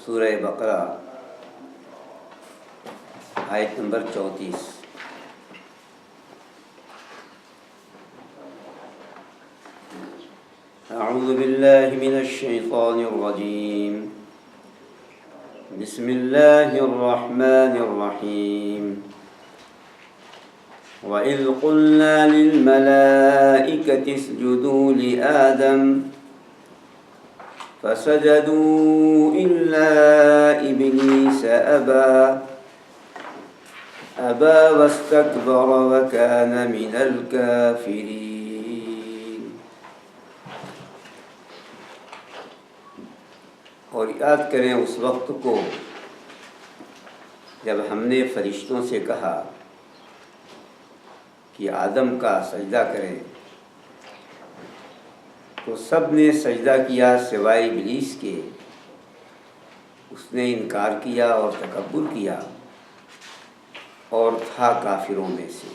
سورہ بقرہ آیت نمبر 34۔ اعوذ باللہ من الشیطان الرجیم، بسم اللہ الرحمن الرحیم۔ وَإِذْ قُلْنَا لِلْمَلَائِكَةِ اسْجُدُوا لِآدَمَ فسجدوا إلا إبليس أبى واستكبر وكان من الكافرين۔ اور یاد کریں اس وقت کو جب ہم نے فرشتوں سے کہا کہ آدم کا سجدہ کریں، تو سب نے سجدہ کیا سوائے ابلیس کے۔ اس نے انکار کیا اور تکبر کیا اور تھا کافروں میں سے۔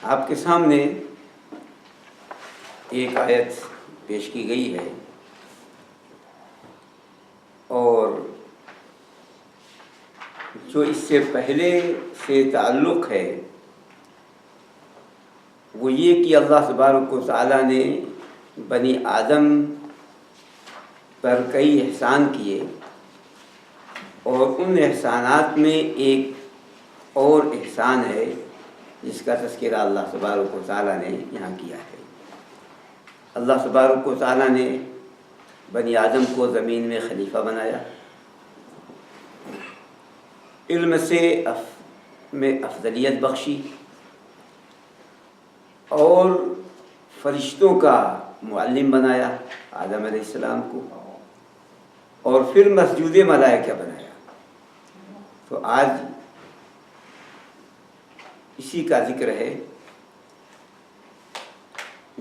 آپ کے سامنے ایک آیت پیش کی گئی ہے، اور جو اس سے پہلے سے تعلق ہے وہ یہ کہ اللہ تبارک و تعالیٰ نے بنی آدم پر کئی احسان کیے، اور ان احسانات میں ایک اور احسان ہے جس کا تذکرہ اللہ تبارک و تعالیٰ نے یہاں کیا ہے۔ اللہ تبارک و تعالیٰ نے بنی آدم کو زمین میں خلیفہ بنایا، علم سے میں افضلیت بخشی، اور فرشتوں کا معلم بنایا آدم علیہ السلام کو، اور پھر مسجود ملائکہ بنایا۔ تو آج اسی کا ذکر ہے۔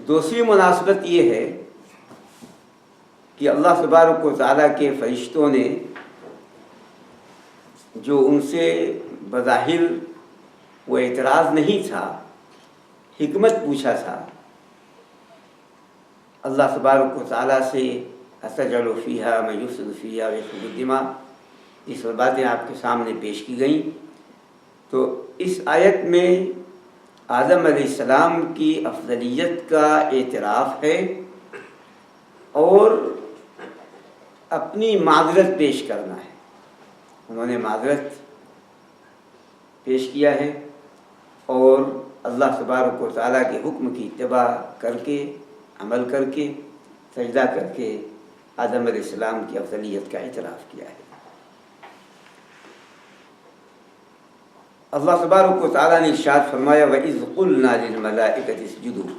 دوسری مناسبت یہ ہے کہ اللہ تبارک و تعالیٰ کے فرشتوں نے جو ان سے بظاہر وہ اعتراض نہیں تھا، حکمت پوچھا تھا، اللہ تبارک و تعالیٰ سے أَتَجْعَلُ فِيهَا مَن يُفْسِدُ فِيهَا وَيَسْفِكُ الدِّمَاءَ، یہ سب باتیں آپ کے سامنے پیش کی گئیں۔ تو اس آیت میں آدم علیہ السلام کی افضلیت کا اعتراف ہے، اور اپنی معذرت پیش کرنا ہے۔ انہوں نے معذرت پیش کیا ہے، اور اللہ تبارک و تعالیٰ کے حکم کی اتباع کر کے، عمل کر کے، سجدہ کر کے آدم علیہ السلام کی افضلیت کا اعتراف کیا ہے۔ اللہ تبارک و تعالیٰ نے ارشاد فرمایا وَإِذْ قُلْنَا لِلْمَلَائِكَةِ اسْجُدُوا،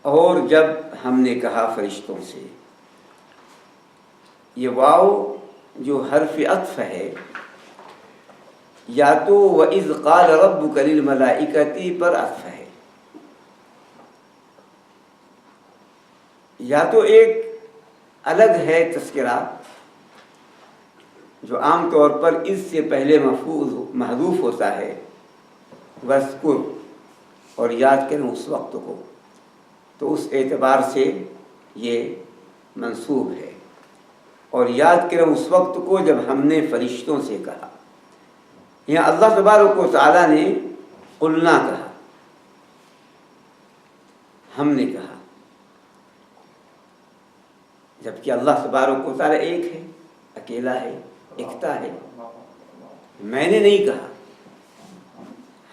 اور جب ہم نے کہا فرشتوں سے۔ یہ واو جو حرف عطف ہے، یا تو وَإِذْ قَالَ رَبُّكَ لِلْمَلَائِكَةِ پر عطف ہے، یا تو ایک الگ ہے تذکرہ جو عام طور پر اس سے پہلے محذوف ہوتا ہے، وَاذْكُرْ، اور یاد کریں اس وقت کو، تو اس اعتبار سے یہ منصوب ہے۔ اور یاد کریں اس وقت کو جب ہم نے فرشتوں سے کہا۔ یہاں اللہ تبارک و تعالیٰ نے قلنا کہا، ہم نے کہا، جبکہ اللہ تبارک و تعالیٰ ایک ہے، اکیلا ہے، ایکتا ہے۔ میں نے نہیں کہا،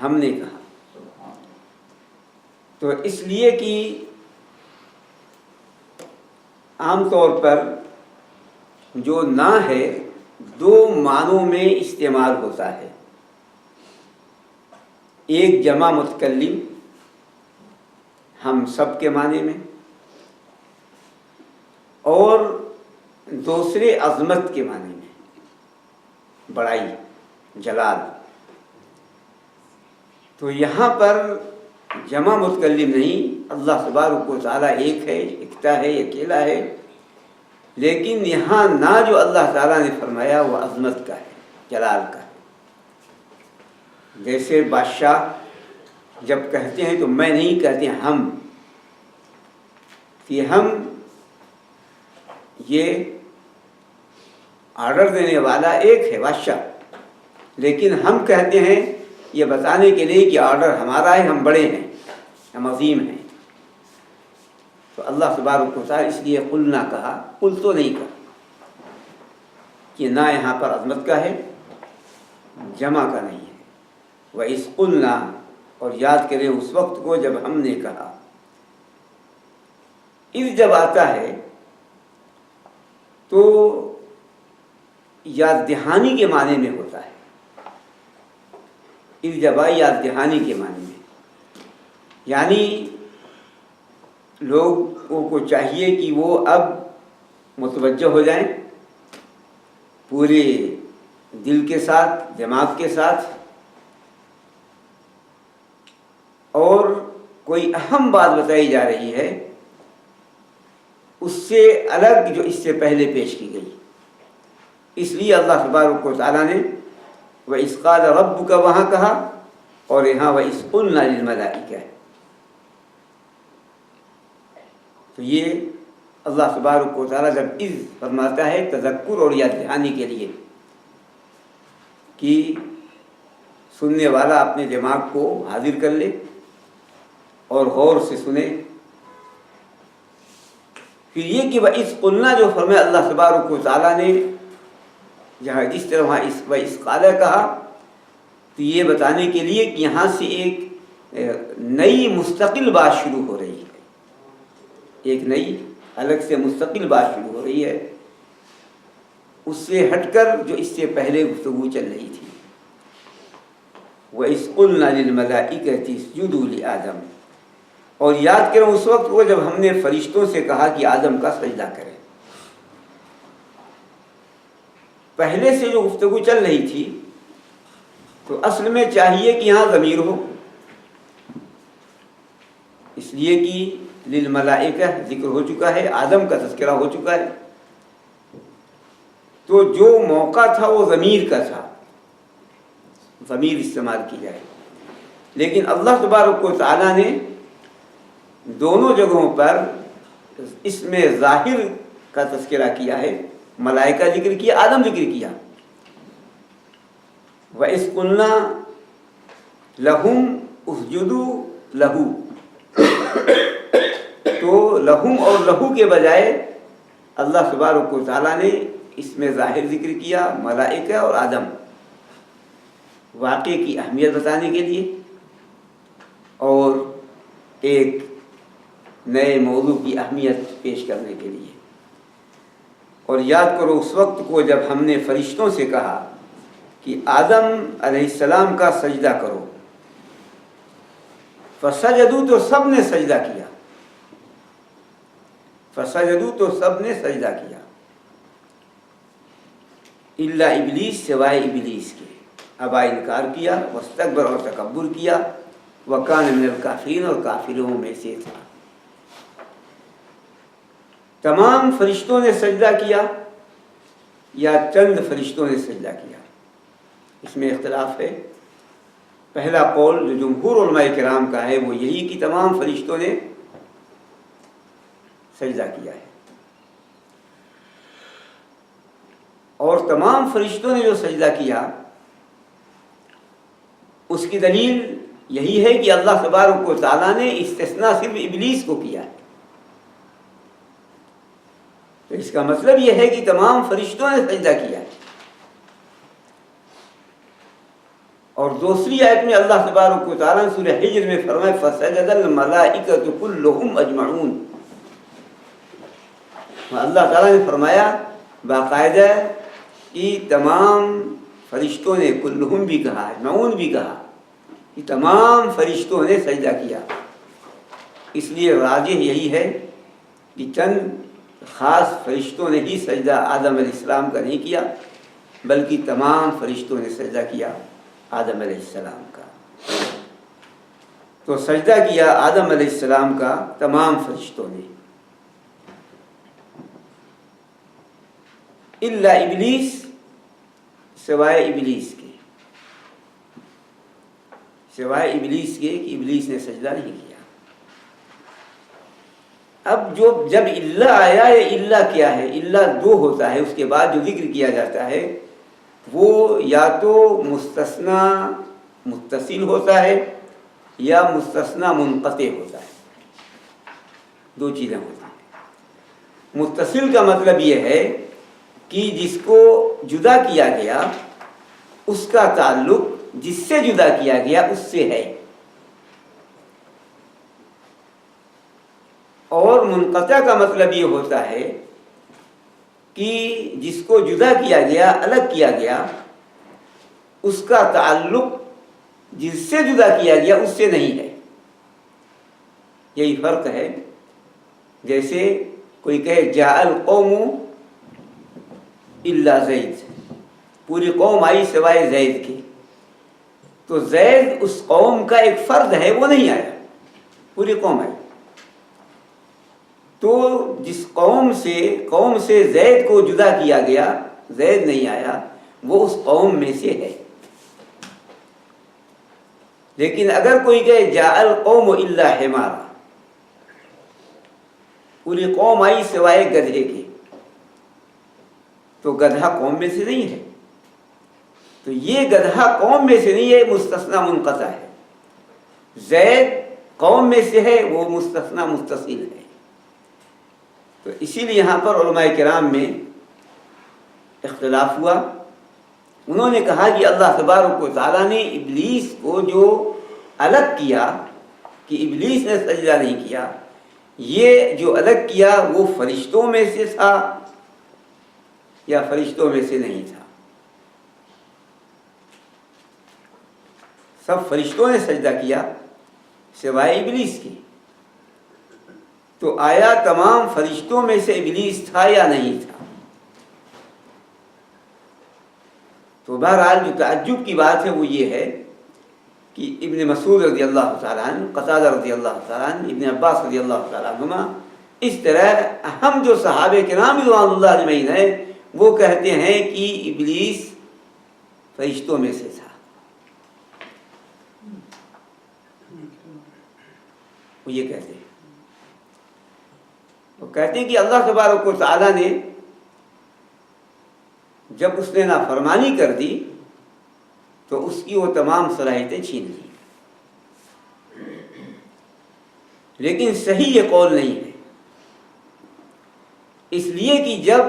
ہم نے کہا۔ تو اس لیے کہ عام طور پر جو نہ ہے دو معنوں میں استعمال ہوتا ہے، ایک جمع متکلم ہم سب کے معنی میں، اور دوسرے عظمت کے معنی میں، بڑائی، جلال۔ تو یہاں پر جمع متکلم نہیں، اللہ تبارک و تعالیٰ ایک ہے، ایکتا ہے، اکیلا ہے، لیکن یہاں نہ جو اللہ تعالیٰ نے فرمایا وہ عظمت کا ہے، جلال کا ہے۔ جیسے بادشاہ جب کہتے ہیں تو میں نہیں کہتے ہم، کہ ہم یہ آرڈر دینے والا ایک ہے بادشاہ، لیکن ہم کہتے ہیں یہ بتانے کے لیے کہ آرڈر ہمارا ہے، ہم بڑے ہیں، ہم عظیم ہیں۔ تو اللہ تبارک و تعالیٰ اس لیے قل نہ کہا، قل تو نہیں کہا، کہ نہ یہاں پر عظمت کا ہے، جمع کا نہیں ہے۔ وَإِذْ قُلْنَا، اور یاد کریں اس وقت کو جب ہم نے کہا۔ اذ جب آتا ہے تو یاد دہانی کے معنی میں ہوتا ہے، اذ جب آئی یاد دہانی کے معنی میں، یعنی لوگوں کو چاہیے کہ وہ اب متوجہ ہو جائیں پورے دل کے ساتھ، دماغ کے ساتھ، اور کوئی اہم بات بتائی جا رہی ہے اس سے الگ جو اس سے پہلے پیش کی گئی۔ اس لیے اللہ تبارک و تعالیٰ نے وَإِذْ قَالَ رَبُّكَ وہاں کہا، اور یہاں وَإِذْ قُلْنَا لِلْمَلَائِكَةِ۔ تو یہ اللہ تبارک و تعالیٰ جب اذ فرماتا ہے تذکر اور یاد دہانی کے لیے، کہ سننے والا اپنے دماغ کو حاضر کر لے اور غور سے سنے۔ پھر یہ کہ وَإِذْ قُلْنَا جو فرمایا اللہ تبارک و تعالیٰ نے، جہاں جس طرح وہاں وَإِذْ قَالَ کہا، تو یہ بتانے کے لیے کہ یہاں سے ایک نئی مستقل بات شروع ہو رہی ہے، ایک نئی الگ سے مستقل بات شروع ہو رہی ہے، اس سے ہٹ کر جو اس سے پہلے گفتگو چل رہی تھی۔ وَإِذْ قُلْنَا لِلْمَلَائِكَةِ اسْجُدُوا لِآدَمَ، اور یاد کرو اس وقت وہ جب ہم نے فرشتوں سے کہا کہ آدم کا سجدہ کریں۔ پہلے سے جو گفتگو چل رہی تھی تو اصل میں چاہیے کہ یہاں ضمیر ہو، اس لیے کہ للملائکہ ذکر ہو چکا ہے، آدم کا تذکرہ ہو چکا ہے، تو جو موقع تھا وہ ضمیر کا تھا، ضمیر استعمال کی جائے۔ لیکن اللہ تبارک و تعالیٰ نے دونوں جگہوں پر اس میں ظاہر کا تذکرہ کیا ہے، ملائکہ ذکر کیا، آدم ذکر کیا۔ وَإِذْ قُلْنَا لَهُمْ اسْجُدُوا لَهُ، تو لہم اور لہو کے بجائے اللہ تبارک و تعالیٰ نے اس میں ظاہر ذکر کیا، ملائکہ اور آدم، واقعے کی اہمیت بتانے کے لیے اور ایک نئے موضوع کی اہمیت پیش کرنے کے لیے۔ اور یاد کرو اس وقت کو جب ہم نے فرشتوں سے کہا کہ آدم علیہ السلام کا سجدہ کرو، فسجدوا، تو سب نے سجدہ کیا، فسجدوا، تو سب نے سجدہ کیا، الا ابلیس، سوائے ابلیس کے، ابا انکار کیا، واستکبر، اور تکبر کیا، وکان من الکافرین، اور کافروں میں سے تھا۔ تمام فرشتوں نے سجدہ کیا یا چند فرشتوں نے سجدہ کیا، اس میں اختلاف ہے۔ پہلا قول جو جمہور علماء کرام کا ہے وہ یہی کہ تمام فرشتوں نے سجدہ کیا ہے، اور تمام فرشتوں نے جو سجدہ کیا اس کی دلیل یہی ہے کہ اللہ تبارک و تعالیٰ نے استثناء صرف ابلیس کو کیا ہے۔ تو اس کا مطلب یہ ہے کہ تمام فرشتوں نے سجدہ کیا ہے۔ اور دوسری آیت میں اللہ تبارک و تعالیٰ نے سورہ حجر میں فرمایا فَسَجَدَ الْمَلَائِكَةُ كُلُّهُمْ أَجْمَعُونَ، اللہ تعالیٰ نے فرمایا باقاعدہ کہ تمام فرشتوں نے، کلہم بھی کہا ہے، معون بھی کہا، کہ تمام فرشتوں نے سجدہ کیا۔ اس لیے راجح یہی ہے کہ چند خاص فرشتوں نے ہی سجدہ آدم علیہ السلام کا نہیں کیا، بلکہ تمام فرشتوں نے سجدہ کیا آدم علیہ السلام کا۔ تو سجدہ کیا آدم علیہ السلام کا تمام فرشتوں نے، الا ابلیس، سوائے ابلیس کے، سوائے ابلیس کے، کہ ابلیس نے سجدہ نہیں کیا۔ اب جب الا آیا، یہ الا کیا ہے؟ الا دو ہوتا ہے، اس کے بعد جو ذکر کیا جاتا ہے وہ یا تو مستثنی متصل ہوتا ہے یا مستثنی منقطع ہوتا ہے، دو چیزیں ہوتی ہیں۔ متصل کا مطلب یہ ہے کہ جس کو جدا کیا گیا اس کا تعلق جس سے جدا کیا گیا اس سے ہے، اور منقطع کا مطلب یہ ہوتا ہے کہ جس کو جدا کیا گیا، الگ کیا گیا، اس کا تعلق جس سے جدا کیا گیا اس سے نہیں ہے۔ یہی فرق ہے۔ جیسے کوئی کہے جاء القوم الا زید، پوری قوم آئی سوائے زید کے، تو زید اس قوم کا ایک فرد ہے، وہ نہیں آیا، پوری قوم آئی۔ تو جس قوم سے زید کو جدا کیا گیا، زید نہیں آیا، وہ اس قوم میں سے ہے۔ لیکن اگر کوئی کہے جاء القوم الا حمارا، پوری قوم آئی سوائے گدھے کے، تو گدھا قوم میں سے نہیں ہے۔ تو یہ گدھا قوم میں سے نہیں ہے، مستثنی منقطع ہے۔ زید قوم میں سے ہے، وہ مستثنی متصل ہے۔ تو اسی لیے یہاں پر علماء کرام میں اختلاف ہوا۔ انہوں نے کہا کہ اللہ تبارک و تعالیٰ نے ابلیس کو جو الگ کیا کہ ابلیس نے سجدہ نہیں کیا، یہ جو الگ کیا وہ فرشتوں میں سے تھا یا فرشتوں میں سے نہیں تھا؟ سب فرشتوں نے سجدہ کیا سوائے ابلیس کے، تو آیا تمام فرشتوں میں سے ابلیس تھا یا نہیں تھا؟ تو بہرحال جو تعجب کی بات ہے وہ یہ ہے کہ ابن مسعود رضی اللہ تعالیٰ عنہ، قتادہ رضی اللہ تعالیٰ عنہ، ابن عباس رضی اللہ تعالیٰ عنہما، اس طرح اہم جو صحابہ کرام رضوان اللہ اجمعین ہیں وہ کہتے ہیں کہ ابلیس فرشتوں میں سے تھا۔ وہ یہ کہتے ہیں، وہ کہتے ہیں کہ اللہ تبارک و تعالیٰ نے جب اس نے نافرمانی کر دی تو اس کی وہ تمام صلاحیتیں چھین لی۔ لیکن صحیح یہ قول نہیں ہے، اس لیے کہ جب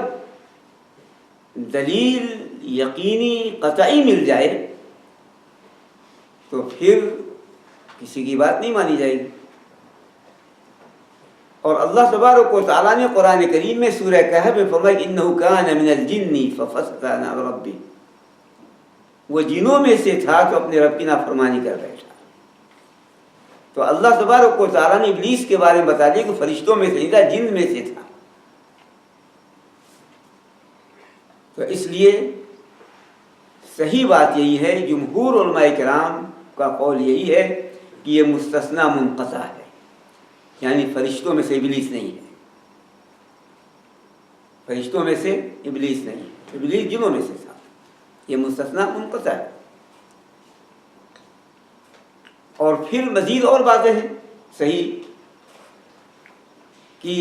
دلیل یقینی قطعی مل جائے تو پھر کسی کی بات نہیں مانی جائے گی۔ اور اللہ تبارک و تعالیٰ نے قرآن کریم میں سورہ کہف میں فرمایا کہ انہ کان من الجن ففسق عن امر ربہ، وہ جنوں میں سے تھا تو اپنے رب کی نافرمانی کر بیٹھا۔ تو اللہ تبارک و تعالیٰ نے ابلیس کے بارے میں بتا دیا کہ فرشتوں میں سے نہیں تھا، جن میں سے تھا۔ تو اس لیے صحیح بات یہی ہے، جمہور علماء کرام کا قول یہی ہے کہ یہ مستثنی منقطع ہے، یعنی فرشتوں میں سے ابلیس نہیں ہے، فرشتوں میں سے ابلیس نہیں، ابلیس جنوں میں سے تھا، یہ مستثنی منقطع ہے۔ اور پھر مزید اور باتیں ہیں صحیح کہ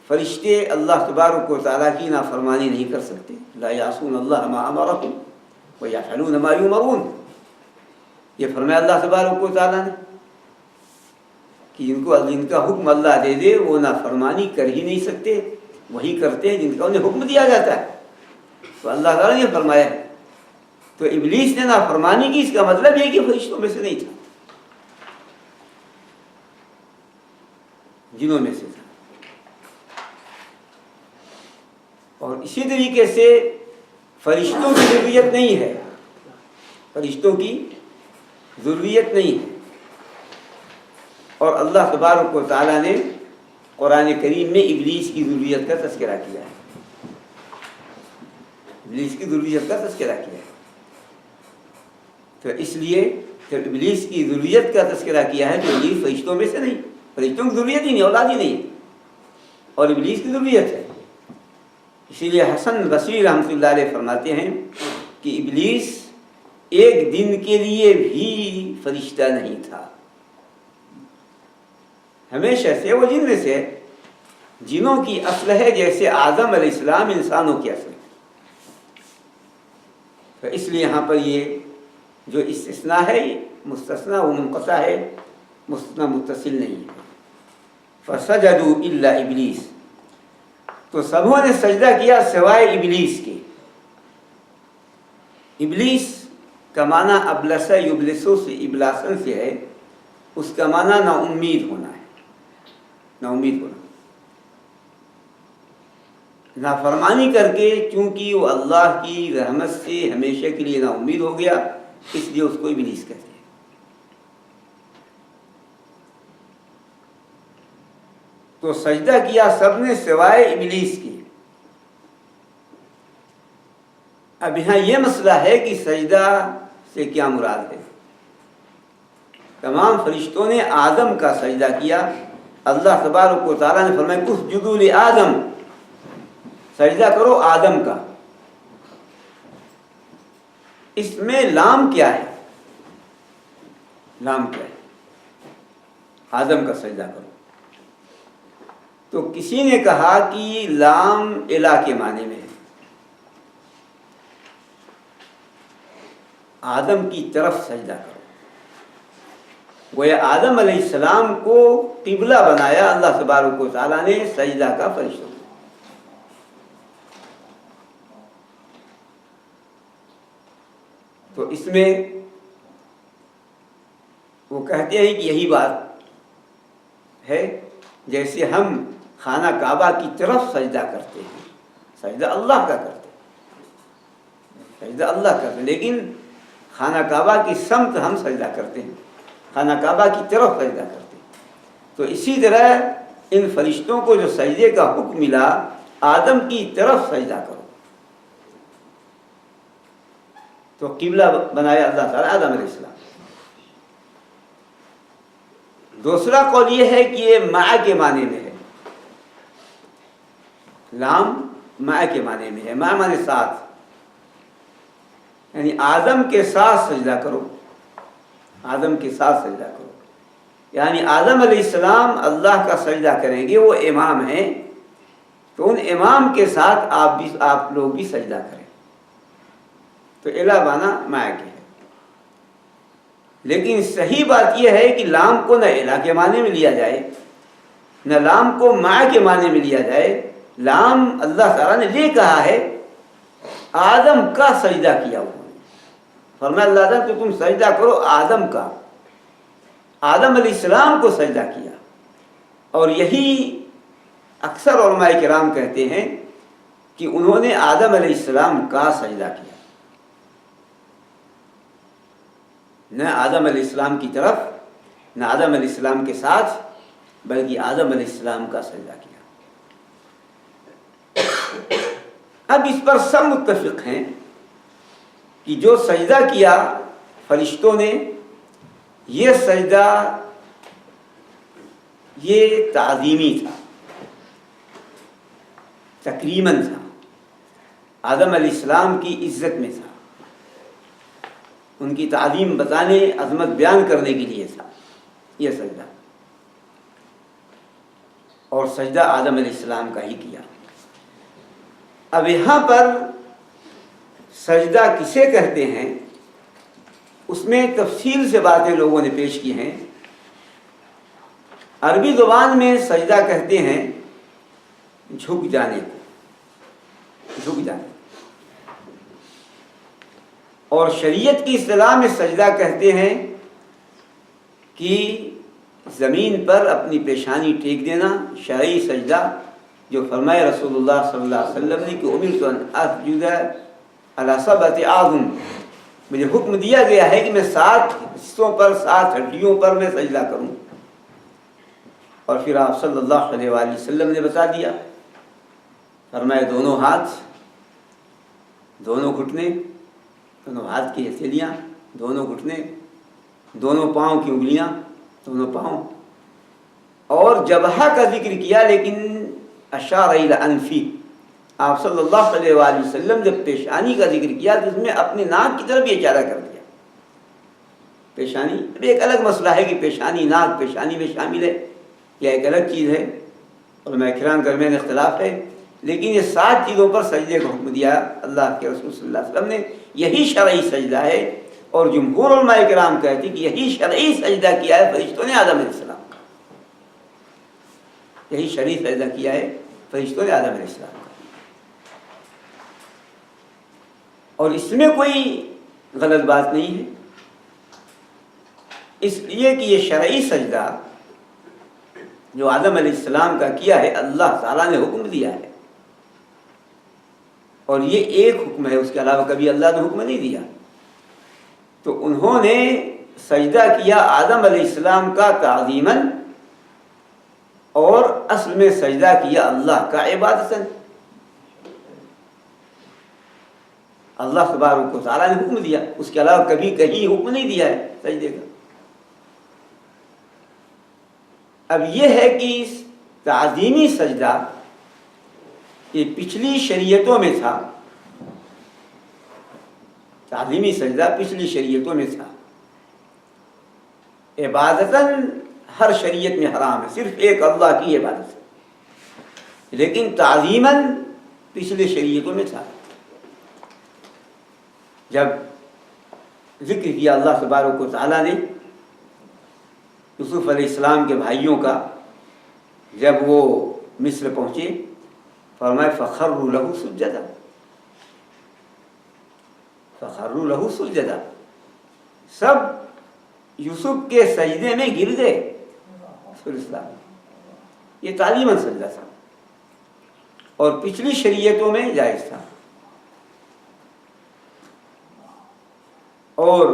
فرشتے اللہ تبارک و تعالیٰ کی نافرمانی نہیں کر سکتے، لا یعصون اللہ ما امرهم ویفعلون ما یؤمرون، یہ فرمایا اللہ تبارک و تعالیٰ نے کہ جن کا حکم اللہ دے دے وہ نافرمانی کر ہی نہیں سکتے، وہی کرتے ہیں جن کا انہیں حکم دیا جاتا ہے۔ تو اللہ تعالیٰ نے فرمایا ہے، تو ابلیس نے نافرمانی کی، اس کا مطلب یہ کہ فرشتوں میں سے نہیں تھا، جنوں میں سے تھا۔ اور اسی طریقے سے فرشتوں کی ضروریت نہیں ہے، فرشتوں کی ضروریت نہیں ہے۔ اور اللہ تبارک و تعالیٰ نے قرآن کریم میں ابلیس کی ضروریت کا تذکرہ کیا ہے، ابلیس کی ضروریت کا تذکرہ کیا ہے۔ تو اس لیے جب ابلیس کی ضروریت کا تذکرہ کیا ہے تو ابلیس فرشتوں میں سے نہیں، فرشتوں کی ضروریت ہی نہیں، اولاد ہی نہیں، اور ابلیس کی ضروریت ہے۔ اسی لیے حسن بصری رحمۃ اللہ علیہ فرماتے ہیں کہ ابلیس ایک دن کے لیے بھی فرشتہ نہیں تھا، ہمیشہ سے وہ جن میں سے ہے، جنوں کی اصل ہے جیسے آدم علیہ السلام انسانوں کی اصل ہے. تو اس لیے یہاں پر یہ جو استثناء ہے یہ مستثنیٰ وہ منقطع ہے، مستثنیٰ متصل نہیں ہے. فسجدوا الا ابلیس، تو سبوں نے سجدہ کیا سوائے ابلیس کے. ابلیس کا معنی ابلس یبلسو سے ابلاسن سے ہے، اس کا معنی نا امید ہونا ہے، نا امید ہونا. نافرمانی کر کے چونکہ وہ اللہ کی رحمت سے ہمیشہ کے لیے نا امید ہو گیا، اس لیے اس کو ابلیس کہتے ہیں. تو سجدہ کیا سب نے سوائے ابلیس کے. اب یہاں یہ مسئلہ ہے کہ سجدہ سے کیا مراد ہے. تمام فرشتوں نے آدم کا سجدہ کیا. اللہ تبارک و تعالیٰ نے فرمایا اسجدوا لآدم، سجدہ کرو آدم کا. اس میں لام کیا ہے؟ لام کیا ہے؟ آدم کا سجدہ کرو. تو کسی نے کہا کہ لام الہ کے معنی میں ہے، آدم کی طرف سجدہ کرو. گویا آدم علیہ السلام کو قبلہ بنایا اللہ تبارک و تعالیٰ نے سجدہ کا فرشتوں. تو اس میں وہ کہتے ہیں کہ یہی بات ہے جیسے ہم خانہ کعبہ کی طرف سجدہ کرتے ہیں، سجدہ اللہ کا کرتے ہیں، سجدہ اللہ کرتے ہیں، لیکن خانہ کعبہ کی سمت ہم سجدہ کرتے ہیں، خانہ کعبہ کی طرف سجدہ کرتے ہیں. تو اسی طرح ان فرشتوں کو جو سجدے کا حکم ملا آدم کی طرف سجدہ کرو، تو قبلہ بنایا اللہ تعالیٰ آدم علیہ السلام. دوسرا قول یہ ہے کہ یہ مع کے معنی میں ہے، لام مع کے معنی میں ہے. مع معنی ساتھ، یعنی آدم کے ساتھ سجدہ کرو، آدم کے ساتھ سجدہ کرو. یعنی آدم علیہ السلام اللہ کا سجدہ کریں گے، وہ امام ہیں، تو ان امام کے ساتھ آپ لوگ بھی سجدہ کریں. تو الہ بانا مع کے ہے. لیکن صحیح بات یہ ہے کہ لام کو نہ الہ کے معنی میں لیا جائے، نہ لام کو مع کے معنی میں لیا جائے. لام اللہ تعالیٰ نے یہ کہا ہے آدم کا سجدہ کیا ہوا، فرمایا اللہ تعالیٰ تو تم سجدہ کرو آدم کا. آدم علیہ السلام کو سجدہ کیا. اور یہی اکثر علماء کرام کہتے ہیں کہ انہوں نے آدم علیہ السلام کا سجدہ کیا، نہ آدم علیہ السلام کی طرف، نہ آدم علیہ السلام کے ساتھ، بلکہ آدم علیہ السلام کا سجدہ کیا. اب اس پر سب متفق ہیں کہ جو سجدہ کیا فرشتوں نے، یہ سجدہ یہ تعظیمی تھا، تکریماً تھا، آدم علیہ السلام کی عزت میں تھا، ان کی تعظیم بتانے، عظمت بیان کرنے کے لیے تھا یہ سجدہ. اور سجدہ آدم علیہ السلام کا ہی کیا. اب یہاں پر سجدہ کسے کہتے ہیں اس میں تفصیل سے باتیں لوگوں نے پیش کی ہیں. عربی زبان میں سجدہ کہتے ہیں جھک جانے کو، جھک جانے. اور شریعت کی اصطلاح میں سجدہ کہتے ہیں کہ زمین پر اپنی پیشانی ٹیک دینا، شرعی سجدہ جو فرمائے رسول اللہ صلی اللہ علیہ وسلم نے کہ امرت ان اسجد علی سبعۃ اعظم، مجھے حکم دیا گیا ہے کہ میں 7 حصوں پر، 7 ہڈیوں پر میں سجدہ کروں. اور پھر آپ صلی اللہ علیہ وآلہ وسلم نے بتا دیا، فرمائے دونوں ہاتھ، دونوں گھٹنے، دونوں ہاتھ کی ہتھیلیاں، دونوں گھٹنے، دونوں پاؤں کی انگلیاں، دونوں پاؤں. اور جبہہ کا ذکر کیا لیکن اشار الی انفی، آپ صلی اللہ علیہ وآلہ وسلم جب پیشانی کا ذکر کیا تو اس میں اپنے ناک کی طرف بھی اشارہ کر دیا. پیشانی اب ایک الگ مسئلہ ہے کہ پیشانی ناک پیشانی میں شامل ہے یا ایک الگ چیز ہے، علماء کرام کے درمیان اختلاف ہے، لیکن یہ 7 چیزوں پر سجدے کا حکم دیا اللہ کے رسول صلی اللہ علیہ وسلم نے، یہی شرعی سجدہ ہے، اور جمہور علماء کرام کہتے ہیں کہ یہی شرعی سجدہ کیا ہے فرشتوں نے آدم علیہ السلام کا، یہی شرعی سجدہ کیا ہے فرشتوں نے آدم علیہ السلام کا، اور اس میں کوئی غلط بات نہیں ہے، اس لیے کہ یہ شرعی سجدہ جو آدم علیہ السلام کا کیا ہے اللہ تعالیٰ نے حکم دیا ہے، اور یہ ایک حکم ہے، اس کے علاوہ کبھی اللہ نے حکم نہیں دیا، تو انہوں نے سجدہ کیا آدم علیہ السلام کا تعظیماً، اور اصل میں سجدہ کیا اللہ کا عبادتاً۔ اللہ تبارک و تعالیٰ نے حکم دیا، اس کے علاوہ کبھی کہیں حکم نہیں دیا ہے سجدے کا۔ اب یہ ہے کہ تعظیمی سجدہ یہ پچھلی شریعتوں میں تھا، تعظیمی سجدہ پچھلی شریعتوں میں تھا، عبادتاً ہر شریعت میں حرام ہے، صرف ایک اللہ کی عبادت ہے، لیکن تعظیماً پچھلی شریعتوں میں تھا۔ جب ذکر کیا اللہ تبارک و تعالیٰ نے یوسف علیہ السلام کے بھائیوں کا، جب وہ مصر پہنچے فرمایا فخروا لہ سجدا، فخروا لہ سجدا، سب یوسف کے سجدے میں گر گئے۔ یہ تعظیماً سجدہ تھا، اور پچھلی شریعتوں میں جائز تھا، اور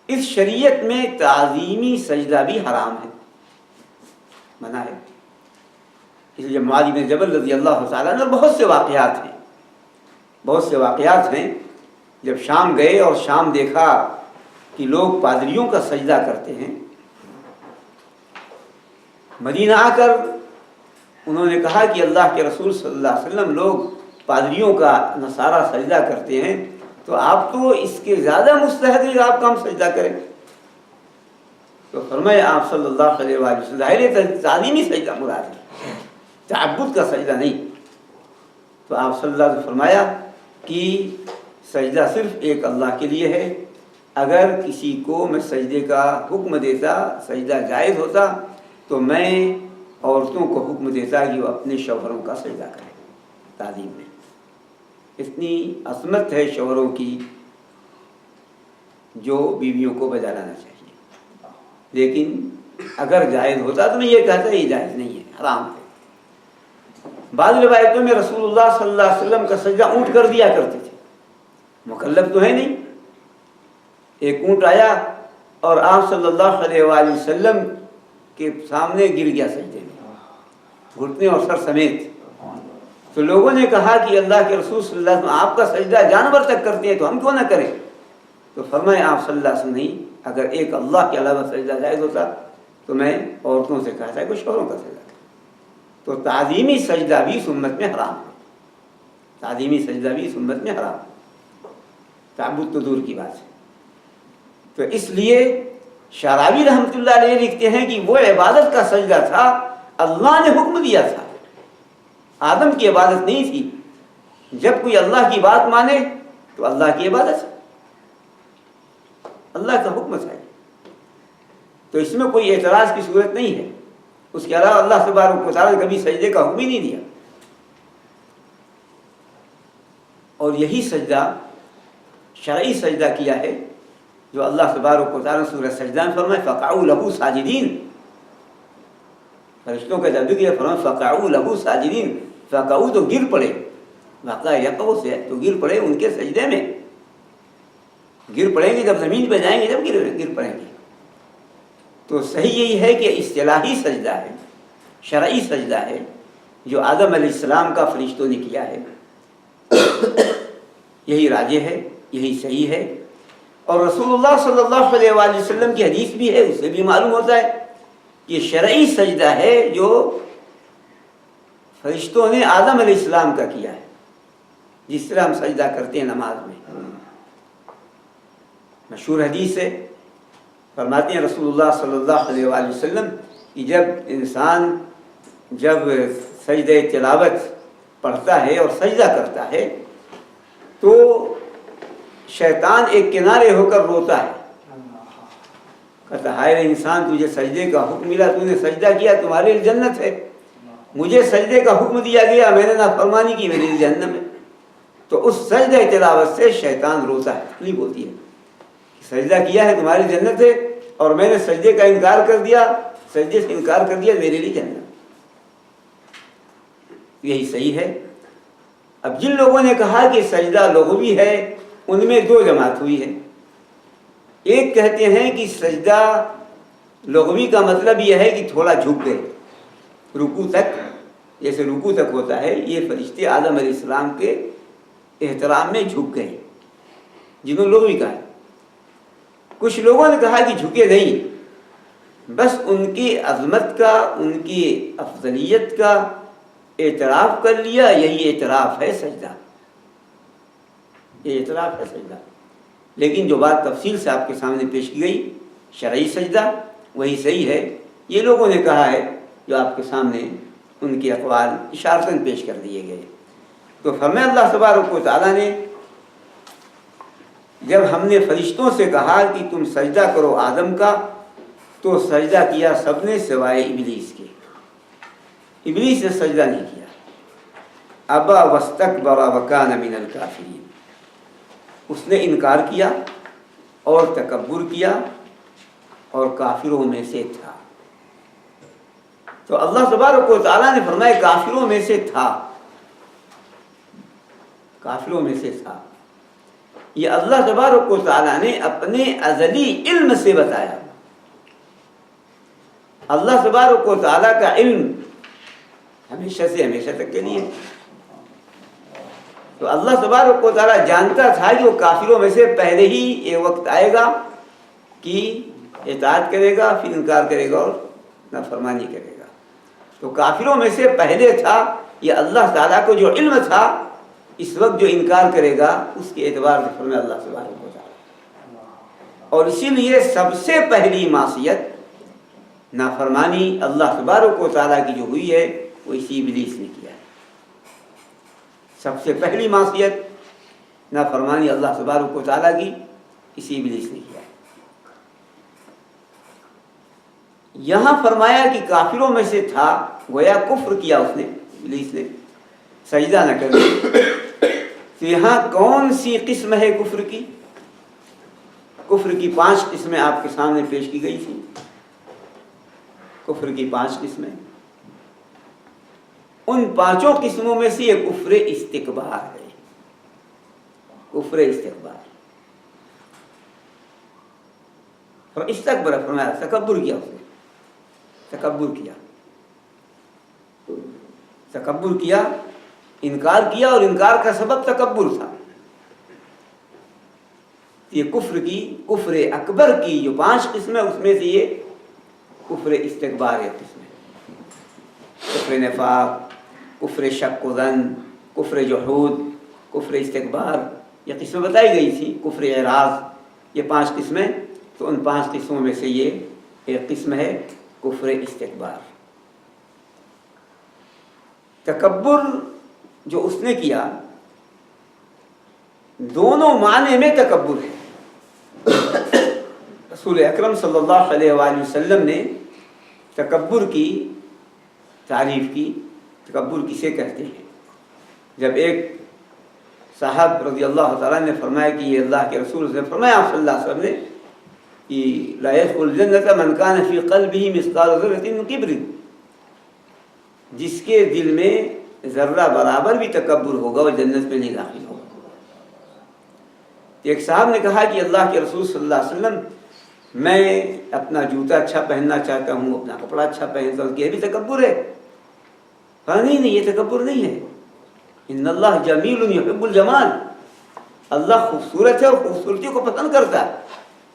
اس شریعت میں تعظیمی سجدہ بھی حرام ہے، منع ہے۔ اس لیے معاذ بن جبل رضی اللہ تعالیٰ عنہ، بہت سے واقعات ہیں، جب شام گئے اور شام دیکھا کہ لوگ پادریوں کا سجدہ کرتے ہیں، مدینہ آ کر انہوں نے کہا کہ اللہ کے رسول صلی اللہ علیہ وسلم لوگ پادریوں کا نصارہ سجدہ کرتے ہیں، تو آپ تو اس کے زیادہ مستحق ہیں، آپ کا ہم سجدہ کریں۔ تو فرمایا آپ صلی اللہ علیہ وسلم، ظاہر تعظیمی سجدہ مراد ہے، تعبد کا سجدہ نہیں۔ تو آپ صلی اللہ علیہ وسلم فرمایا کہ سجدہ صرف ایک اللہ کے لیے ہے، اگر کسی کو میں سجدے کا حکم دیتا، سجدہ جائز ہوتا، تو میں عورتوں کو حکم دیتا کہ وہ اپنے شوہروں کا سجدہ کریں تعظیم میں۔ اتنی عظمت ہے شوہروں کی جو بیویوں کو بجا لانا چاہیے، لیکن اگر جائز ہوتا تو میں یہ کہتا یہ جائز نہیں ہے، حرام ہے۔ بعض روایتوں میں رسول اللہ صلی اللہ علیہ وسلم کا سجدہ اونٹ کر دیا کرتے تھے، مکلف تو ہے نہیں، ایک اونٹ آیا اور آپ صلی اللہ علیہ وآلہ وسلم کے سامنے گر گیا سجدے میں، گھٹنے اور سر سمیت۔ تو لوگوں نے کہا کہ اللہ کے رسول صلی اللہ علیہ وسلم آپ کا سجدہ جانور تک کرتے ہیں تو ہم کیوں نہ کریں؟ تو فرمایا آپ صلی اللہ علیہ وسلم نہیں، اگر ایک اللہ کے علاوہ سجدہ جائز ہوتا تو میں عورتوں سے کہتا ہے کہ شوہروں کا سجدہ کریں۔ تو تعظیمی سجدہ بھی سنت میں حرام ہے، تعظیمی سجدہ بھی سنت میں حرام ہے، تعبد تو دور کی بات ہے۔ تو اس لیے شعراوی رحمۃ اللہ علیہ لکھتے ہیں کہ وہ عبادت کا سجدہ تھا، اللہ نے حکم دیا تھا، آدم کی عبادت نہیں تھی۔ جب کوئی اللہ کی بات مانے تو اللہ کی عبادت ہے، اللہ کا حکم ہے، تو اس میں کوئی اعتراض کی صورت نہیں ہے۔ اس کے علاوہ اللہ تبارک و تعالیٰ نے کبھی سجدے کا حکم ہی نہیں دیا، اور یہی سجدہ شرعی سجدہ کیا ہے جو اللہ تبارک و تعالیٰ نے سورہ سجدہ میں فرمایا فقعوا لہ ساجدین، فرشتوں کا جب ذکر فرمایا فقعوا لہ ساجدین، فقعوا تو گر پڑے، واقعہ یقعو سے ہے، تو گر پڑے ان کے سجدے میں، گر پڑیں گے جب زمین پہ جائیں گے، جب گر پڑیں گے۔ تو صحیح یہی ہے کہ اصطلاحی سجدہ ہے، شرعی سجدہ ہے جو آدم علیہ السلام کا فرشتوں نے کیا ہے، یہی راجح ہے، یہی صحیح ہے۔ اور رسول اللہ صلی اللہ علیہ وآلہ وسلم کی حدیث بھی ہے، اس سے بھی معلوم ہوتا ہے کہ شرعی سجدہ ہے جو فرشتوں نے آدم علیہ السلام کا کیا ہے، جس طرح ہم سجدہ کرتے ہیں نماز میں۔ مشہور حدیث ہے، فرماتے ہیں رسول اللہ صلی اللہ علیہ وآلہ وسلم کہ جب انسان جب سجدہ تلاوت پڑھتا ہے اور سجدہ کرتا ہے تو شیطان ایک کنارے ہو کر روتا ہے، کہتا ہے اے انسان تجھے سجدے کا حکم ملا، تو نے سجدہ کیا، تمہارے لیے جنت ہے، مجھے سجدے کا حکم دیا گیا، میں نے نافرمانی کی، میرے لیے جہنم ہے۔ تو اس سجدہ تلاوت سے شیطان روتا ہے، تکلیف ہوتی ہے، سجدہ کیا ہے تمہاری جنت ہے اور میں نے سجدے کا انکار کر دیا، سجدے سے انکار کر دیا، میرے لیے جہنم۔ یہی صحیح ہے۔ اب جن لوگوں نے کہا کہ سجدہ لغوی ہے ان میں دو جماعت ہوئی ہے۔ ایک کہتے ہیں کہ سجدہ لغوی کا مطلب یہ ہے کہ تھوڑا جھک گئے، رکوع تک، جیسے رکوع تک ہوتا ہے، یہ فرشتے آدم علیہ السلام کے احترام میں جھک گئے، جنہوں نے لغوی کہا ہے۔ کچھ لوگوں نے کہا کہ جھکے نہیں، بس ان کی عظمت کا، ان کی افضلیت کا اعتراف کر لیا، یہی اعتراف ہے سجدہ، یہ اعتراف ہے سجدہ۔ لیکن جو بات تفصیل سے آپ کے سامنے پیش کی گئی، شرعی سجدہ، وہی صحیح ہے۔ یہ لوگوں نے کہا ہے جو آپ کے سامنے ان کے اقوال اشارتاً پیش کر دیے گئے۔ تو فرمایا اللہ تبارک و تعالیٰ نے جب ہم نے فرشتوں سے کہا کہ تم سجدہ کرو آدم کا، تو سجدہ کیا سب نے سوائے ابلیس کے۔ ابلیس نے سجدہ نہیں کیا، ابا واستکبر وکان من الکافرین، اس نے انکار کیا اور تکبر کیا اور کافروں میں سے تھا۔ تو اللہ تبارک و تعالیٰ نے فرمایا کافروں میں سے تھا، کافروں میں سے تھا۔ یہ اللہ تبارک و تعالیٰ نے اپنے ازلی علم سے بتایا۔ اللہ تبارک و تعالیٰ کا علم ہمیشہ سے ہمیشہ تک کے لیے، تو اللہ تبارک و تعالیٰ جانتا تھا کہ وہ کافروں میں سے پہلے ہی یہ وقت آئے گا کہ اطاعت کرے گا، پھر انکار کرے گا اور نافرمانی کرے گا۔ تو کافروں میں سے پہلے تھا، یہ اللہ تعالیٰ کو جو علم تھا اس وقت جو انکار کرے گا اس کے اعتبار سے فرمایا اللہ تبارک و تعالیٰ۔ اور اسی لیے سب سے پہلی معصیت نافرمانی اللہ تبارک و تعالیٰ کی جو ہوئی ہے وہ اسی ابلیس نے کیا ہے۔ سب سے پہلی معصیت نافرمانی اللہ تبارک و تعالیٰ کی اسی ابلیس نے کیا ہے۔ یہاں فرمایا کہ کافروں میں سے تھا، گویا کفر کیا اس نے، ابلیس نے، سجدہ نہ کر دیا۔ تو یہاں کون سی قسم ہے کفر کی؟ کفر کی 5 قسمیں آپ کے سامنے پیش کی گئی تھی۔ کفر کی 5 قسمیں، ان 5 قسموں میں سے یہ کفر استکبار ہے۔ کفر استکبار، اور استکبر فرمایا تکبر کیا اس نے، تکبر کیا، تکبر کیا، انکار کیا، اور انکار کا سبب تکبر تھا۔ یہ کفر کی، کفر اکبر کی جو 5 قسمیں اس میں سے یہ کفر استکبار ہے قسم ہے۔ کفر نفاق، کفر شک و ظن، کفر جحود، کفر استکبار، یہ قسمیں بتائی گئی تھی، کفر اعراض، یہ 5 قسمیں۔ تو ان 5 قسموں میں سے یہ ایک قسم ہے کفر استکبار۔ تکبر جو اس نے کیا، دونوں معنی میں تکبر ہے۔ رسول اکرم صلی اللہ علیہ وآلہ وسلم نے تکبر کی تعریف کی۔ تکبر کسے کہتے ہیں؟ جب ایک صاحب رضی اللہ تعالیٰ نے فرمایا کہ یہ اللہ کے رسول سے فرمایا آپ صلی اللہ علیہ وسلم نے کہ لا يدخل الجنة من كان في قلبه مثقال ذرة من کبر، جس کے دل میں ذرہ برابر بھی تکبر ہوگا وہ جنت میں نہیں داخل ہوگا۔ ایک صاحب نے کہا کہ اللہ کے رسول صلی اللہ علیہ وسلم میں اپنا جوتا اچھا پہننا چاہتا ہوں، اپنا کپڑا اچھا پہنتا ہوں، کہ یہ بھی تکبر ہے؟ کہا نہیں، یہ تکبر نہیں ہے۔ ان اللہ جمیل یحب الجمال، اللہ خوبصورت ہے اور خوبصورتی کو پسند کرتا ہے۔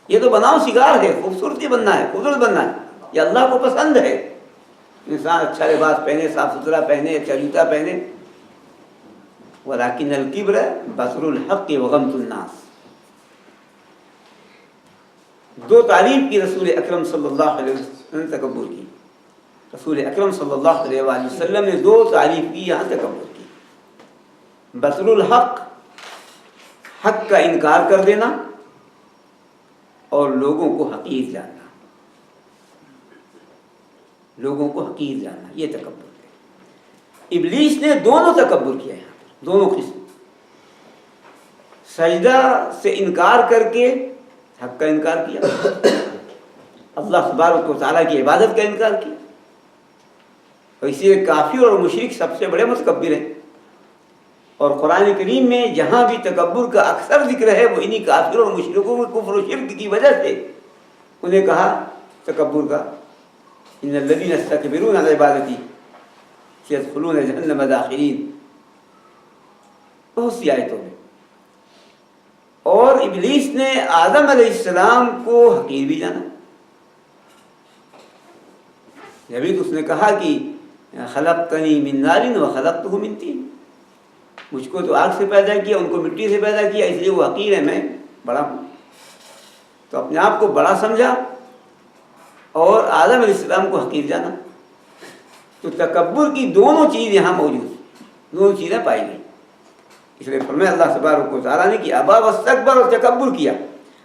یہ تو بناؤ شکار ہے، خوبصورتی بننا ہے، خوبصورت بننا ہے، یہ اللہ کو پسند ہے۔ انسان اچھا لباس پہنے، صاف ستھرا پہنے، اچھا جوتا پہنے۔ ولیکن الکبر بطر الحق وغمط الناس، 2 تعریف کی رسول اکرم صلی اللہ علیہ وسلم نے تکبر کی۔ رسول اکرم صلی اللہ علیہ وآلہ وسلم نے دو تعریف کی یہاں تکبر کی، بطر الحق، حق کا انکار کر دینا، اور لوگوں کو حقیر جاننا، لوگوں کو حقیر جاننا، یہ تکبر ہے۔ ابلیس نے دونوں تکبر کیا یہاں پر، دونوں قسم، سجدہ سے انکار کر کے حق کا انکار کیا، اللہ تبارک و تعالیٰ کی عبادت کا انکار کیا، اور اسی لیے کافر اور مشرک سب سے بڑے متکبر ہیں۔ اور قرآن کریم میں جہاں بھی تکبر کا اکثر ذکر ہے وہ انہی کافر اور مشرکوں کے کفر و شرک کی وجہ سے انہیں کہا تکبر کا، ان الذین یستکبرون عن عبادتی سیدخلون جہنم داخرین، بہت سی آیتوں میں۔ اور ابلیس نے آدم علیہ السلام کو حقیر بھی جانا، جبھی تو اس نے کہا کہ خلقتنی من نار وخلقتہ من طین، مجھ کو تو آگ سے پیدا کیا، ان کو مٹی سے پیدا کیا، اس لیے وہ حقیر ہے، میں بڑا ہوں۔ تو اپنے آپ کو بڑا سمجھا اور آدم علیہ السلام کو حقیر جانا۔ تو تکبر کی دونوں چیز یہاں موجود، دونوں چیزیں پائی گئی۔ اس لیے فرمایا اللہ تبارک و تعالیٰ نے کہ ابا واستکبر، اور تکبر کیا،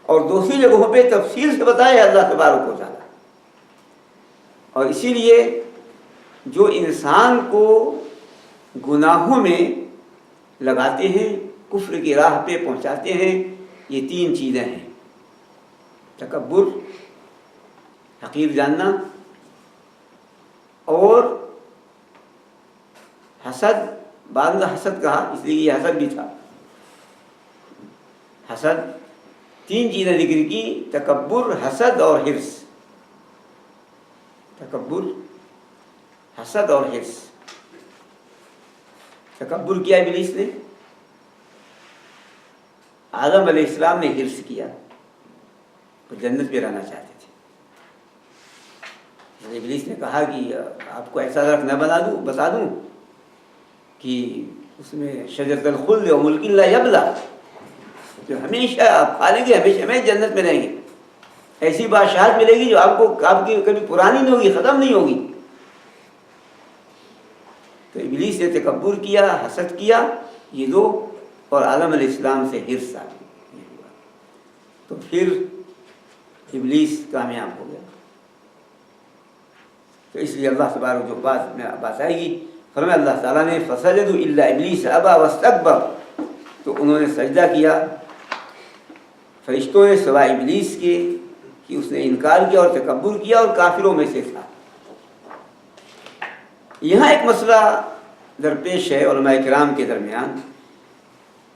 اور دوسری جگہوں پہ تفصیل سے بتایا اللہ تبارک و تعالیٰ۔ اور اسی لیے جو انسان کو گناہوں میں لگاتے ہیں، کفر کی راہ پہ پہنچاتے ہیں، یہ تین چیزیں ہیں: تکبر، حقیر جاننا، اور حسد۔ بعد میں حسد کہا اس لیے یہ حسد بھی تھا، حسد۔ تین چیزیں ذکر کی: تکبر، حسد اور حرص۔ تکبر، حسد اور حرص۔ تکبر کیا ابلیس نے، آدم علیہ السلام نے حرص کیا، وہ جنت پہ رہنا چاہتے تھے۔ ابلیس نے کہا کہ آپ کو ایسا درخت نہ بتا دوں کہ اس میں شجرۃ الخلد و ملک لا یبلا، جو ہمیشہ آپ کھا لیں گے، ہمیشہ میں جنت میں رہیں گے، ایسی بادشاہت ملے گی جو آپ کی کبھی پرانی نہیں ہوگی، ختم نہیں ہوگی۔ تو ابلیس نے تکبر کیا، حسد کیا، یہ دو، اور آدم علیہ السلام سے حرص آ گئی، تو پھر ابلیس کامیاب ہو گیا۔ تو اس لیے اللہ تبارک جو بات آئے گی، فرمایا اللہ تعالیٰ نے فسجدوا الا ابلیس ابا واستکبر، تو انہوں نے سجدہ کیا، فرشتوں نے، سوائے ابلیس کے کہ اس نے انکار کیا اور تکبر کیا اور کافروں میں سے تھا۔ یہاں ایک مسئلہ درپیش ہے علماء کرام کے درمیان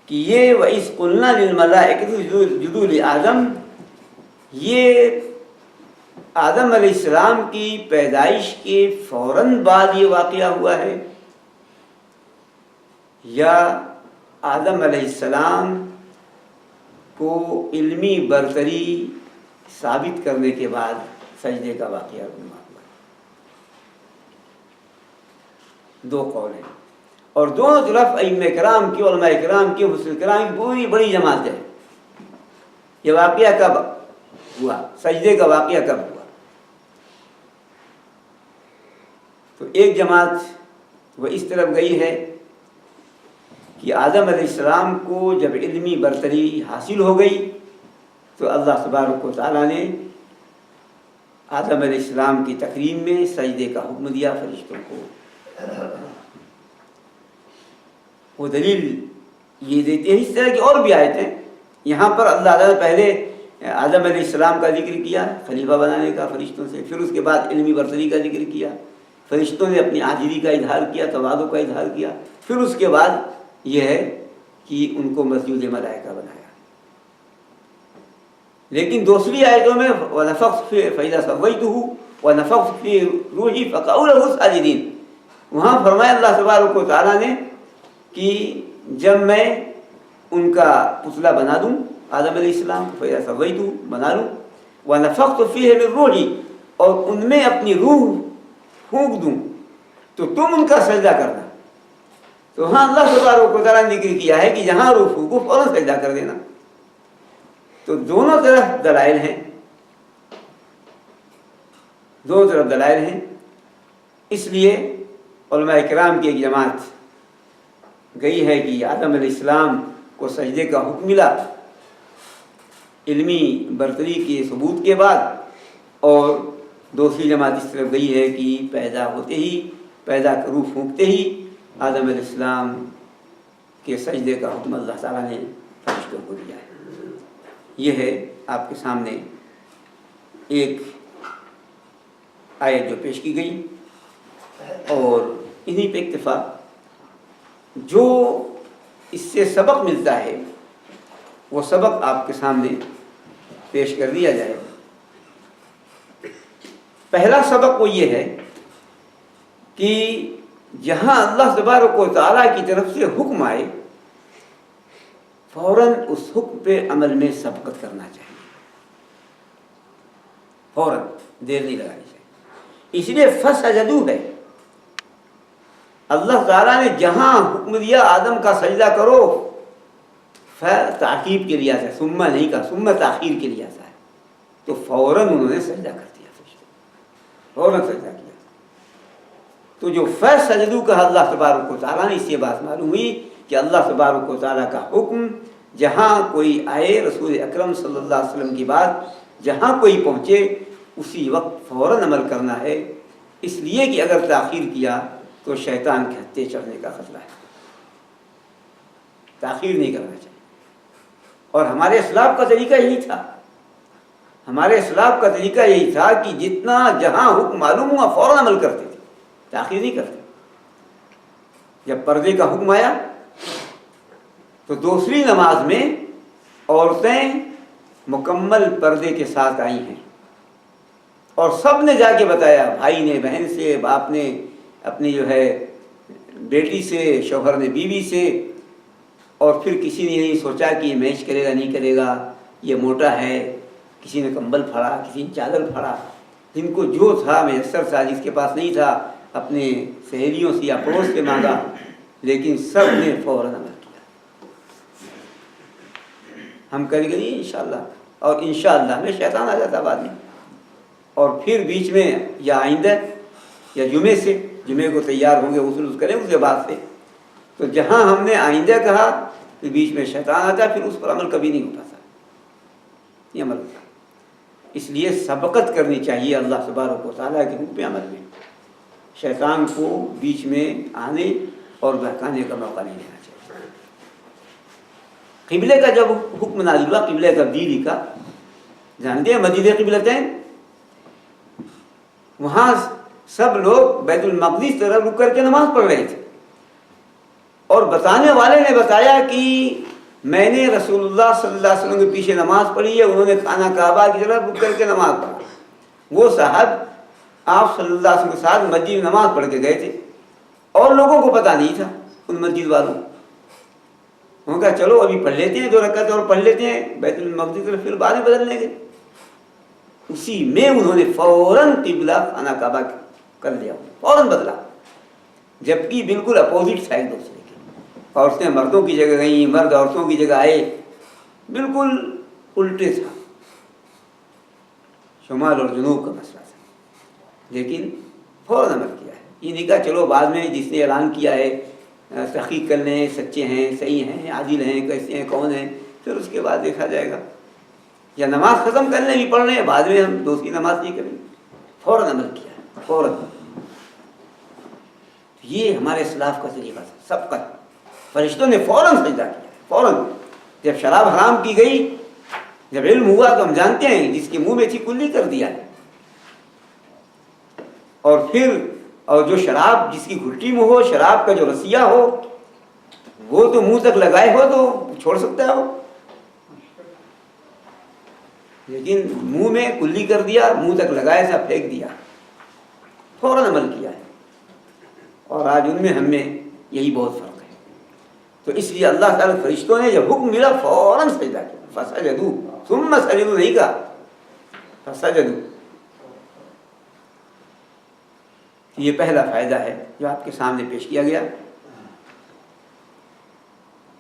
کہ یہ وَإِذْ قُلْنَا لِلْمَلَائِكَةِ اسْجُدُوا لِآدَمَ، یہ آدم علیہ السلام کی پیدائش کے فوراً بعد یہ واقعہ ہوا ہے، یا آدم علیہ السلام کو علمی برتری ثابت کرنے کے بعد سجدے کا واقعہ ہوا؟ دو قول ہیں، اور دونوں طرف ائمہ کرام کی، علماء کرام کی، مفسرین کرام کی پوری بڑی جماعت ہے۔ یہ واقعہ کب ہوا، سجدے کا واقعہ کب ہوا؟ تو ایک جماعت وہ اس طرف گئی ہے کہ آدم علیہ السلام کو جب علمی برتری حاصل ہو گئی تو اللہ تبارک و تعالیٰ نے آدم علیہ السلام کی تکریم میں سجدے کا حکم دیا فرشتوں کو۔ وہ دلیل یہ دیتے ہیں، اس طرح کی اور بھی آیتیں۔ یہاں پر اللہ تعالیٰ نے پہلے آدم علیہ السلام کا ذکر کیا خلیفہ بنانے کا فرشتوں سے، پھر اس کے بعد علمی برتری کا ذکر کیا، فرشتوں نے اپنی عاجزی کا اظہار کیا، تواضع کا اظہار کیا، پھر اس کے بعد یہ ہے کہ ان کو مسجود ملائکہ بنایا۔ لیکن دوسری آیتوں میں وَنَفَخْتُ فِيهِ فَإِذَا سَوَّيْتُهُ وَنَفَخْتُ فِيهِ رُوحِي فَقَعُوا لَهُ سَاجِدِينَ، وہاں فرمایا اللہ تبارک و تعالیٰ نے کہ جب میں ان کا پتلا بنا دوں آدم علیہ السلام کو، فَإِذَا سَوَّيْتُهُ بنا لوں، وَنَفَخْتُ فِيهِ مِن رُوحِي، اور ان میں اپنی روح پھونک دوں تو تم ان کا سجدہ کرنا۔ تو ہاں اللہ تبارک و تعالیٰ نے ذکر کیا ہے کہ جہاں روح پھونکو فوراً سجدہ کر دینا۔ تو دونوں طرف دلائل ہیں، دونوں طرف دلائل ہیں۔ اس لیے علماء کرام کی ایک جماعت گئی ہے کہ آدم علیہ السلام کو سجدے کا حکم ملا علمی برتری کے ثبوت کے بعد، اور دوسری جماعت اس طرف گئی ہے کہ پیدا ہوتے ہی، پیدا کا روح پھونکتے ہی آدم علیہ السلام کے سجدے کا حکم اللہ تعالیٰ نے فرشتوں کو دیا ہے۔ یہ ہے آپ کے سامنے ایک آیت جو پیش کی گئی، اور انہی پہ اکتفا جو اس سے سبق ملتا ہے وہ سبق آپ کے سامنے پیش کر دیا جائے۔ پہلا سبق وہ یہ ہے کہ جہاں اللہ تبارک و تعالیٰ کی طرف سے حکم آئے فوراً اس حکم پہ عمل میں سبقت کرنا چاہیے، فوراً دیر نہیں لگانی چاہیے۔ اس لیے فسجدوا ہے، اللہ تعالیٰ نے جہاں حکم دیا آدم کا سجدہ کرو، تاخیر کے لیے آتا ہے، ثم نہیں کہا، ثم تاخیر کے لیے آتا ہے، تو فوراً انہوں نے سجدہ کر دیا، فوراً سجدہ کیا۔ تو جو فسجدوا کہا اللہ تبارک و تعالیٰ نے، اس سے بات معلوم ہوئی کہ اللہ تبارک و تعالیٰ کا حکم جہاں کوئی آئے، رسول اکرم صلی اللہ علیہ وسلم کی بات جہاں کوئی پہنچے اسی وقت فوراً عمل کرنا ہے، اس لیے کہ اگر تاخیر کیا تو شیطان کے ہتھے چڑھنے کا خطرہ ہے، تاخیر نہیں کرنا چاہیے۔ اور ہمارے اسلاف کا طریقہ یہی تھا، ہمارے اسلاف کا طریقہ یہی تھا کہ جتنا جہاں حکم معلوم ہوا فوراً عمل کرتے تھے، تاخیر نہیں کرتے۔ جب پردے کا حکم آیا تو دوسری نماز میں عورتیں مکمل پردے کے ساتھ آئی ہیں، اور سب نے جا کے بتایا، بھائی نے بہن سے، باپ نے اپنی جو ہے بیٹی سے، شوہر نے بیوی سے، اور پھر کسی نے نہیں سوچا کہ یہ میچ کرے گا نہیں کرے گا، یہ موٹا ہے، کسی نے کمبل پھاڑا، کسی نے چادر پھاڑا، جن کو جو تھا میسر تھا، جس کے پاس نہیں تھا اپنے سہیلیوں سے یا پڑوس سے مانگا، لیکن سب نے فوراً عمل کیا۔ ہم کریں گے نہیں انشاءاللہ، اور انشاءاللہ میں شیطان آ جاتا بعد میں، اور پھر بیچ میں یا آئندہ یا جمعے کو تیار ہوں گے، غسل کریں اس کے بعد سے، تو جہاں ہم نے آئندہ کہا پھر بیچ میں شیطان آتا، پھر اس پر عمل کبھی نہیں ہوتا تھا، یہ عمل ہوتا۔ اس لیے سبقت کرنی چاہیے اللہ تبارک و تعالیٰ کے حکم عمل میں، شیطان کو بیچ میں آنے اور بہکانے کا موقع نہیں دینا چاہیے۔ قبلے کا جب حکم نازل ہوا، قبلہ تبدیلی کا، جانتے ہیں مسجد قبلتین، وہاں سب لوگ بیت المقدس طرف رک کر کے نماز پڑھ رہے تھے، اور بتانے والے نے بتایا کہ میں نے رسول اللہ صلی اللہ علیہ وسلم کے پیچھے نماز پڑھی ہے، انہوں نے خانہ کعبہ کی طرف رک کر کے نماز پڑھا۔ وہ صاحب آپ صلی اللہ علیہ وسلم کے ساتھ مسجد میں نماز پڑھ کے گئے تھے، اور لوگوں کو پتہ نہیں تھا، ان مسجد والوں انہوں نے کہا چلو ابھی پڑھ لیتے ہیں 2 رکعت اور پڑھ لیتے ہیں بیت المقدس طرف، پھر بعد میں بدل لیں گے۔ اسی میں انہوں نے فوراً قبلہ خانہ کعبہ کر لیا، فوراً بدلا، جبکہ بالکل اپوزٹ تھا ایک دوسرے کے۔ عورتیں مردوں کی جگہ گئیں، مرد عورتوں کی جگہ آئے، بالکل الٹے تھا، شمال اور جنوب کا مسئلہ تھا، لیکن فوراً عمل کیا ہے۔ یہ نہیں کہا چلو بعد میں جس نے اعلان کیا ہے تحقیق کر لیں، سچے ہیں، صحیح ہیں، عادل ہیں، کیسے ہیں، کون ہیں، پھر اس کے بعد دیکھا جائے گا، یا نماز ختم کر لیں بھی پڑھ لیں، بعد میں ہم دوسری نماز نہیں کریں۔ فوراً عمل کیا ہے، فوراً۔ یہ ہمارے اسلاف کا طریقہ تھا، سبقت۔ فرشتوں نے فوراً سجدہ کیا، فوراً۔ جب شراب حرام کی گئی، جب علم ہوا تو ہم جانتے ہیں جس کے منہ میں تھی کلی کر دیا، اور پھر جو شراب جس کی گھٹی میں ہو، شراب کا جو رسیہ ہو، وہ تو منہ تک لگائے ہو تو چھوڑ سکتا ہو، لیکن منہ میں کلی کر دیا، منہ تک لگائے تھا پھینک دیا، فوراً عمل کیا ہے۔ اور آج ان میں ہم میں یہی بہت فرق ہے۔ تو اس لیے اللہ تعالیٰ فرشتوں نے جب حکم ملا فوراً سجدہ کیا، فسجدوا، ثم سجدوا نہیں کہا، فسجدوا۔ یہ پہلا فائدہ ہے جو آپ کے سامنے پیش کیا گیا،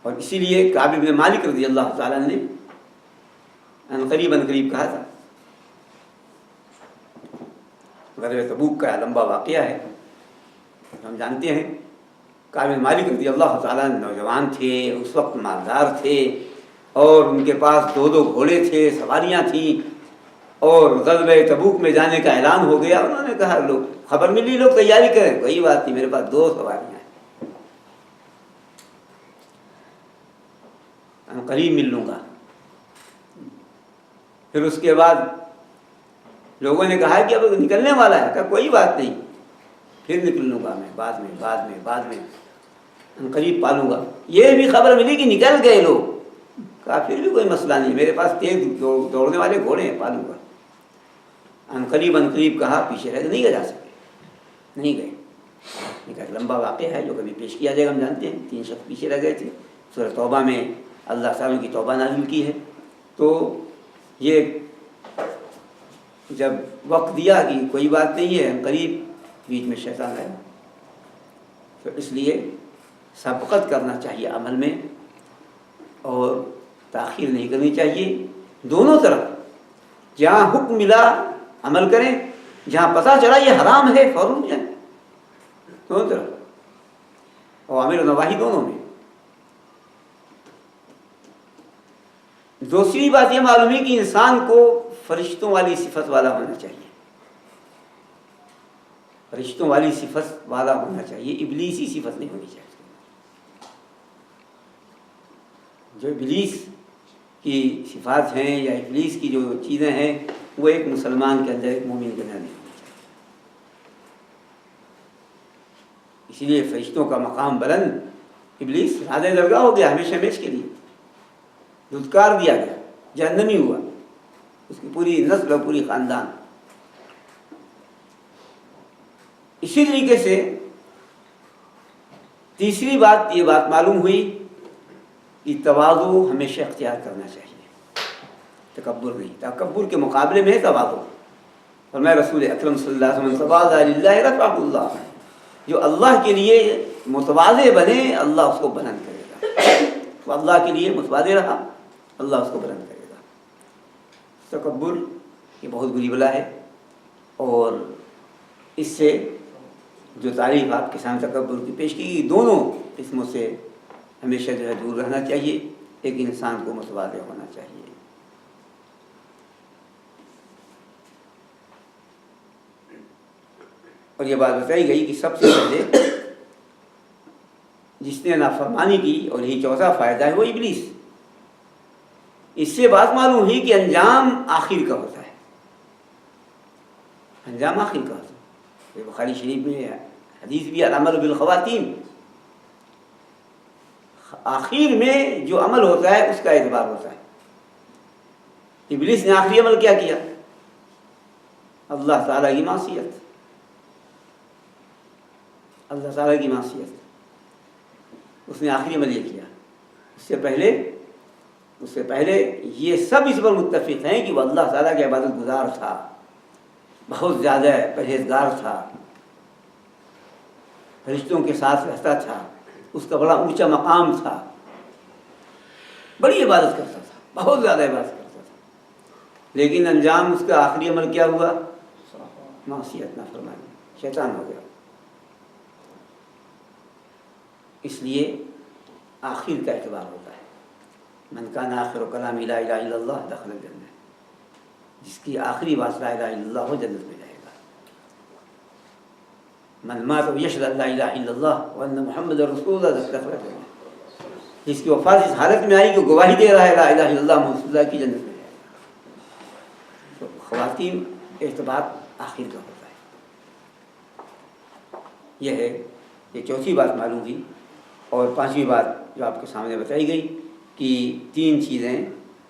اور اسی لیے کعب بن مالک رضی اللہ تعالیٰ نے قریب کہا تھا، غزوہ تبوک کا لمبا واقعہ ہے، ہم جانتے ہیں کعب بن مالک رضی اللہ تعالیٰ نوجوان تھے، اس وقت مالدار تھے، اور ان کے پاس 2 گھوڑے تھے، سواریاں تھیں، اور غزوہ تبوک میں جانے کا اعلان ہو گیا۔ انہوں نے کہا لوگ خبر ملی، لوگ تیاری کریں، کوئی بات نہیں، میرے پاس 2 سواریاں ہیں، ہم قریب مل لوں گا۔ پھر اس کے بعد لوگوں نے کہا کہ اب نکلنے والا ہے، کہا کوئی بات نہیں، پھر نکل لوں گا میں، بعد میں ہم قریب پالوں گا۔ یہ بھی خبر ملی کہ نکل گئے لوگ، کہا پھر بھی کوئی مسئلہ نہیں، میرے پاس تیز دوڑنے والے گھوڑے ہیں، پالوں گا۔ ان قریب کہا، پیچھے رہ نہیں جا سکے، نہیں گئے۔ ایک لمبا واقعہ ہے جو کبھی پیش کیا جائے گا، ہم جانتے ہیں 3 شخص پیچھے رہ گئے تھے۔ سورہ توبہ میں اللہ تعالیٰ کی توبہ نازل کی ہے، تو یہ جب وقت دیا کہ کوئی بات نہیں ہے، قریب بیچ میں شیطان آیا، تو اس لیے سبقت کرنا چاہیے عمل میں، اور تاخیر نہیں کرنی چاہیے۔ دونوں طرف جہاں حکم ملا عمل کریں، جہاں پتہ چلا یہ حرام ہے فوراً جائیں، دونوں طرف، اوامر و نواہی دونوں میں۔ دوسری بات یہ معلوم ہے کہ انسان کو فرشتوں والی صفت والا ہونا چاہیے، فرشتوں والی صفت والا ہونا چاہیے، ابلیسی صفت نہیں ہونی چاہیے۔ جو ابلیس کی صفات ہیں یا ابلیس کی جو چیزیں ہیں، وہ ایک مسلمان کے اندر، ایک مومن کے اندر نہیں ہونی چاہیے۔ اسی لیے فرشتوں کا مقام بلند، ابلیس راز درگاہ ہو گیا ہمیشہ ہمیش کے لیے، دھتکار دیا گیا، جہنمی ہوا، اس کی پوری نسل اور پوری خاندان۔ اسی طریقے سے تیسری بات یہ بات معلوم ہوئی کہ تواضع ہمیشہ اختیار کرنا چاہیے، تکبر نہیں۔ تکبر کے مقابلے میں ہے تواضع، اور میں رسول اکرم صلی اللہ علیہ وسلم تواضع للہ رفعہ اللہ، جو اللہ کے لیے متواضع بنے اللہ اس کو بلند کرے گا، تو اللہ کے لیے متواضع رہا اللہ اس کو بلند کرے گا۔ تکبر یہ بہت بری بلا ہے، اور اس سے جو تعریف آپ کے سامنے تکبر کی پیش کی، دونوں قسموں سے ہمیشہ جو ہے دور رہنا چاہیے، ایک انسان کو متواضع ہونا چاہیے۔ اور یہ بات بتائی گئی کہ سب سے پہلے جس نے نافرمانی کی، اور یہی چوتھا فائدہ ہے، وہ ابلیس۔ اس سے بات معلوم ہوئی کہ انجام آخر کا ہوتا ہے، انجام آخر کا ہوتا ہے۔ بخاری شریف میں حدیث بھی العمل بالخواتیم، آخر میں جو عمل ہوتا ہے اس کا اعتبار ہوتا ہے۔ ابلیس نے آخری عمل کیا کیا؟ اللہ تعالیٰ کی معصیت، اللہ تعالیٰ کی معصیت، اس نے آخری عمل یہ کیا۔ اس سے پہلے یہ سب اس پر متفق ہیں کہ وہ اللہ تعالیٰ کے عبادت گزار تھا، بہت زیادہ پرہیزگار تھا، فرشتوں کے ساتھ رہتا تھا، اس کا بڑا اونچا مقام تھا، بڑی عبادت کرتا تھا، بہت زیادہ عبادت کرتا تھا، لیکن انجام اس کا آخری عمل کیا ہوا؟ معصیت، نافرمانی، شیطان ہو گیا۔ اس لیے آخر کا اعتبار ہوتا ہے۔ من کان آخر کلام لا الہ الا اللہ دخل الجنہ، جس کی آخری بات لا الہ الا اللہ ہو جنت میں جائے گا۔ من مات یشهد ان لا الہ الا اللہ وان محمد رسول اللہ دخل الجنہ، جس کی وفات اس حالت میں آئی کہ گواہی دے رہا ہے لا الہ الا اللہ محمد رسول اللہ کی، جنت میں جائے گا۔ تو خواتین اعتبار آخر کا ہوتا ہے۔ یہ ہے، یہ چوتھی بات معلوم ہوئی۔ اور پانچویں بات جو آپ کے سامنے بتائی گئی کہ 3 چیزیں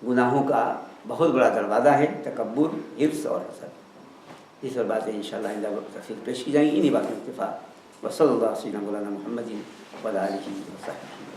گناہوں کا بہت بڑا دروازہ ہے، تکبر، حرص اور حسد۔ یہ سب باتیں انشاءاللہ آئندہ وقت تفصیل پیش کی جائیں گی۔ انہی باتوں میں اتفاق۔ وصلی اللہ علیہ وسلم مولانا محمد وعلی آلہ وصحبہ۔